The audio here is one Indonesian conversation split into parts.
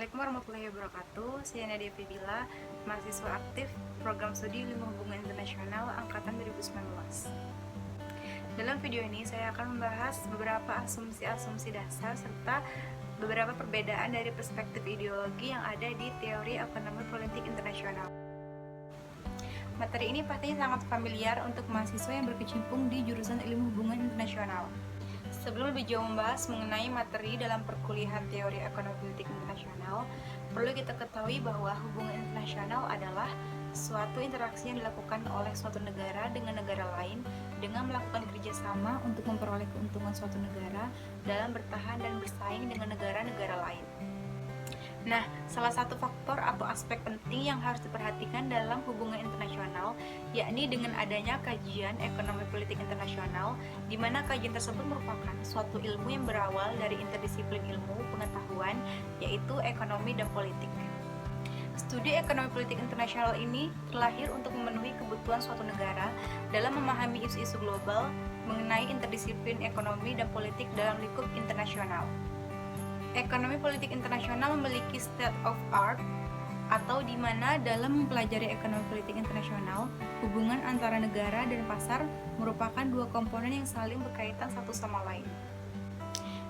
Assalamualaikum warahmatullahi wabarakatuh. Saya Nadia Fibila, mahasiswa aktif Program Studi Ilmu Hubungan Internasional Angkatan 2019. Dalam video ini saya akan membahas beberapa asumsi-asumsi dasar serta beberapa perbedaan dari perspektif ideologi yang ada di teori ekonomi politik internasional. Materi ini pastinya sangat familiar untuk mahasiswa yang berkecimpung di jurusan Ilmu Hubungan Internasional. Sebelum lebih jauh membahas mengenai materi dalam perkuliahan teori ekonomi politik internasional, perlu kita ketahui bahwa hubungan internasional adalah suatu interaksi yang dilakukan oleh suatu negara dengan negara lain dengan melakukan kerjasama untuk memperoleh keuntungan suatu negara dalam bertahan dan bersaing dengan negara-negara lain. Nah, salah satu faktor atau aspek penting yang harus diperhatikan dalam hubungan internasional, yakni dengan adanya kajian ekonomi politik internasional, di mana kajian tersebut merupakan suatu ilmu yang berawal dari interdisiplin ilmu pengetahuan, yaitu ekonomi dan politik. Studi ekonomi politik internasional ini terlahir untuk memenuhi kebutuhan suatu negara dalam memahami isu-isu global mengenai interdisiplin ekonomi dan politik dalam lingkup internasional. Ekonomi politik internasional memiliki state of art, atau di mana dalam mempelajari ekonomi politik internasional, hubungan antara negara dan pasar merupakan dua komponen yang saling berkaitan satu sama lain.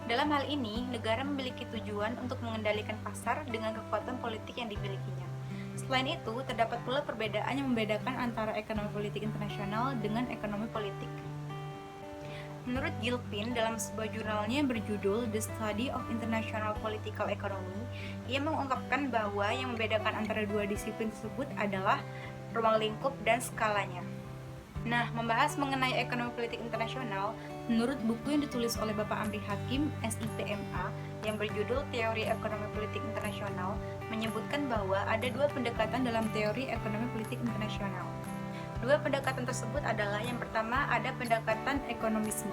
Dalam hal ini, negara memiliki tujuan untuk mengendalikan pasar dengan kekuatan politik yang dimilikinya. Selain itu, terdapat pula perbedaan yang membedakan antara ekonomi politik internasional dengan ekonomi politik. Menurut Gilpin, dalam sebuah jurnalnya yang berjudul The Study of International Political Economy, ia mengungkapkan bahwa yang membedakan antara dua disiplin tersebut adalah ruang lingkup dan skalanya. Nah, membahas mengenai ekonomi politik internasional, menurut buku yang ditulis oleh Bapak Amri Hakim, SIPMA, yang berjudul Teori Ekonomi Politik Internasional, menyebutkan bahwa ada dua pendekatan dalam teori ekonomi politik internasional. Dua pendekatan tersebut adalah yang pertama ada pendekatan ekonomisme,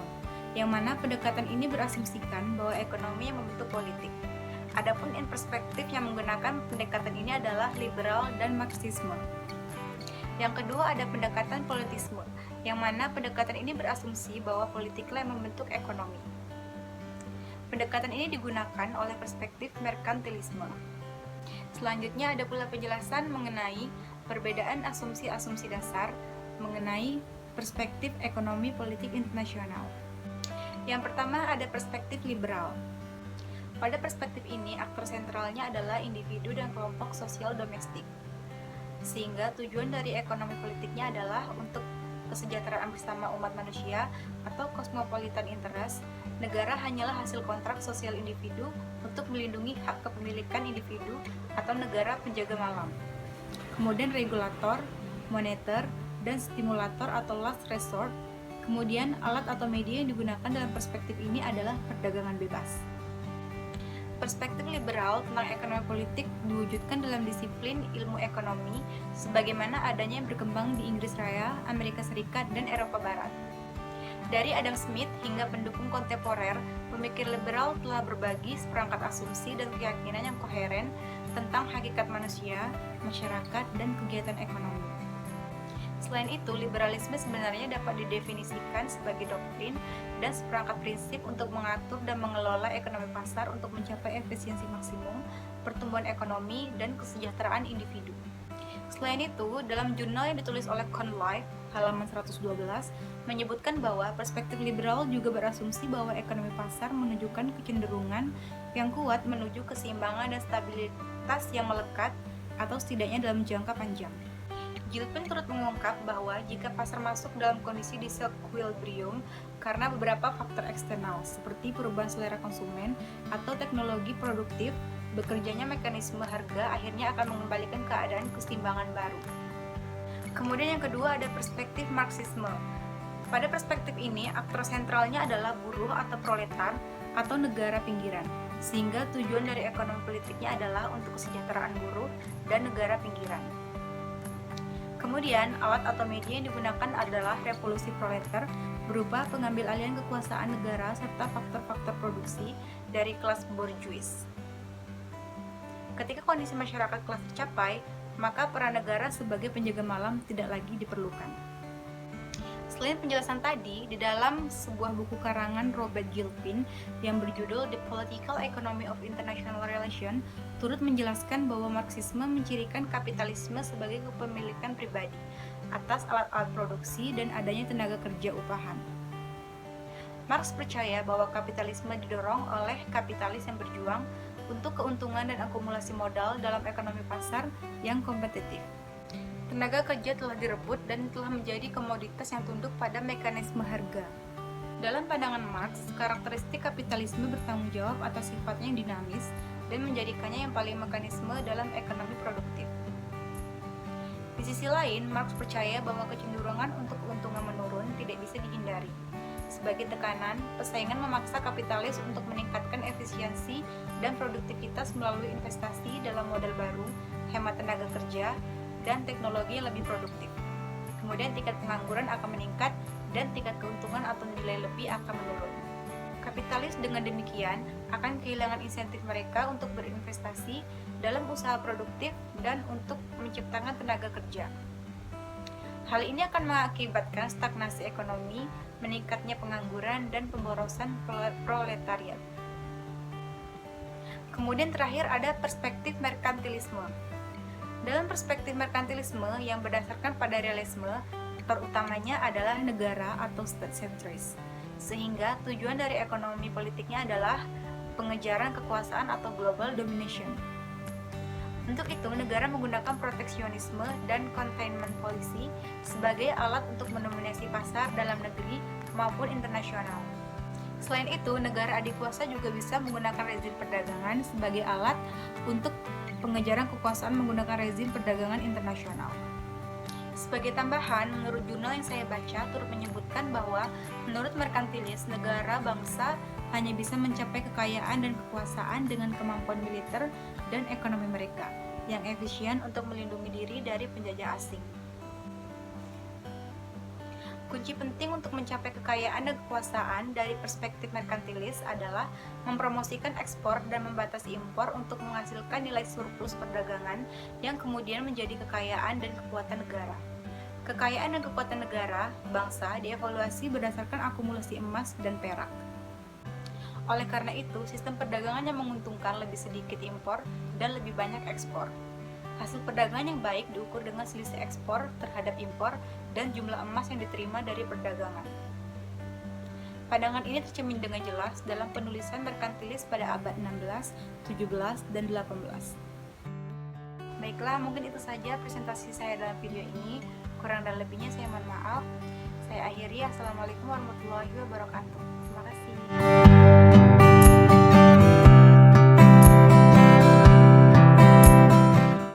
yang mana pendekatan ini berasumsikan bahwa ekonomi yang membentuk politik. Adapun perspektif yang menggunakan pendekatan ini adalah liberal dan marxisme. Yang kedua ada pendekatan politisme, yang mana pendekatan ini berasumsi bahwa politiklah yang membentuk ekonomi. Pendekatan ini digunakan oleh perspektif merkantilisme. Selanjutnya ada pula penjelasan mengenai perbedaan asumsi-asumsi dasar mengenai perspektif ekonomi politik internasional. Yang pertama ada perspektif liberal. Pada perspektif ini, aktor sentralnya adalah individu dan kelompok sosial domestik. Sehingga tujuan dari ekonomi politiknya adalah untuk kesejahteraan bersama umat manusia atau cosmopolitan interest. Negara hanyalah hasil kontrak sosial individu untuk melindungi hak kepemilikan individu atau negara penjaga malam. Kemudian regulator, moneter, dan stimulator atau last resort. Kemudian alat atau media yang digunakan dalam perspektif ini adalah perdagangan bebas. Perspektif liberal tentang ekonomi politik diwujudkan dalam disiplin ilmu ekonomi sebagaimana adanya yang berkembang di Inggris Raya, Amerika Serikat, dan Eropa Barat. Dari Adam Smith hingga pendukung kontemporer, pemikir liberal telah berbagi seperangkat asumsi dan keyakinan yang koheren tentang hakikat manusia, masyarakat, dan kegiatan ekonomi. Selain itu, liberalisme sebenarnya dapat didefinisikan sebagai doktrin dan seperangkat prinsip untuk mengatur dan mengelola ekonomi pasar untuk mencapai efisiensi maksimum, pertumbuhan ekonomi, dan kesejahteraan individu. Selain itu, dalam jurnal yang ditulis oleh Conlife, halaman 112, menyebutkan bahwa perspektif liberal juga berasumsi bahwa ekonomi pasar menunjukkan kecenderungan yang kuat menuju keseimbangan dan stabilitas yang melekat atau setidaknya dalam jangka panjang. Gilpin turut mengungkap bahwa jika pasar masuk dalam kondisi disequilibrium karena beberapa faktor eksternal seperti perubahan selera konsumen atau teknologi produktif, bekerjanya mekanisme harga akhirnya akan mengembalikan keadaan keseimbangan baru. Kemudian yang kedua ada perspektif marxisme. Pada perspektif ini, aktor sentralnya adalah buruh atau proletar atau negara pinggiran, sehingga tujuan dari ekonomi politiknya adalah untuk kesejahteraan buruh dan negara pinggiran. Kemudian, alat atau media yang digunakan adalah revolusi proletar berupa pengambil alihan kekuasaan negara serta faktor-faktor produksi dari kelas borjuis. Ketika kondisi masyarakat kelas tercapai, maka peran negara sebagai penjaga malam tidak lagi diperlukan. Selain penjelasan tadi, di dalam sebuah buku karangan Robert Gilpin yang berjudul The Political Economy of International Relations turut menjelaskan bahwa Marxisme mencirikan kapitalisme sebagai kepemilikan pribadi atas alat-alat produksi dan adanya tenaga kerja upahan. Marx percaya bahwa kapitalisme didorong oleh kapitalis yang berjuang untuk keuntungan dan akumulasi modal dalam ekonomi pasar yang kompetitif. Tenaga kerja telah direbut dan telah menjadi komoditas yang tunduk pada mekanisme harga. Dalam pandangan Marx, karakteristik kapitalisme bertanggung jawab atas sifatnya yang dinamis dan menjadikannya yang paling mekanisme dalam ekonomi produktif. Di sisi lain, Marx percaya bahwa kecenderungan untuk keuntungan menurun tidak bisa dihindari. Sebagai tekanan, persaingan memaksa kapitalis untuk meningkatkan efisiensi dan produktivitas melalui investasi dalam modal baru, hemat tenaga kerja, dan teknologi yang lebih produktif. Kemudian tingkat pengangguran akan meningkat dan tingkat keuntungan atau nilai lebih akan menurun. Kapitalis dengan demikian akan kehilangan insentif mereka untuk berinvestasi dalam usaha produktif dan untuk menciptakan tenaga kerja. Hal ini akan mengakibatkan stagnasi ekonomi, meningkatnya pengangguran, dan pemborosan proletariat. Kemudian terakhir ada perspektif merkantilisme. Dalam perspektif merkantilisme yang berdasarkan pada realisme, terutamanya adalah negara atau state centris, sehingga tujuan dari ekonomi politiknya adalah pengejaran kekuasaan atau global domination. Untuk itu, negara menggunakan proteksionisme dan containment policy sebagai alat untuk mendominasi pasar dalam negeri maupun internasional. Selain itu, negara adikuasa juga bisa menggunakan rezim perdagangan sebagai alat untuk pengejaran kekuasaan menggunakan rezim perdagangan internasional. Sebagai tambahan, menurut jurnal yang saya baca turut menyebutkan bahwa menurut merkantilis, negara bangsa hanya bisa mencapai kekayaan dan kekuasaan dengan kemampuan militer dan ekonomi mereka yang efisien untuk melindungi diri dari penjajah asing. Kunci penting untuk mencapai kekayaan dan kekuasaan dari perspektif merkantilis adalah mempromosikan ekspor dan membatasi impor untuk menghasilkan nilai surplus perdagangan yang kemudian menjadi kekayaan dan kekuatan negara. Kekayaan dan kekuatan negara, bangsa dievaluasi berdasarkan akumulasi emas dan perak. Oleh karena itu, sistem perdagangan yang menguntungkan lebih sedikit impor dan lebih banyak ekspor. Hasil perdagangan yang baik diukur dengan selisih ekspor terhadap impor dan jumlah emas yang diterima dari perdagangan. Pandangan ini tercermin dengan jelas dalam penulisan merkantilis pada abad 16, 17, dan 18. Baiklah, mungkin itu saja presentasi saya dalam video ini. Kurang dan lebihnya saya mohon maaf. Saya akhiri. Assalamualaikum warahmatullahi wabarakatuh. Terima kasih.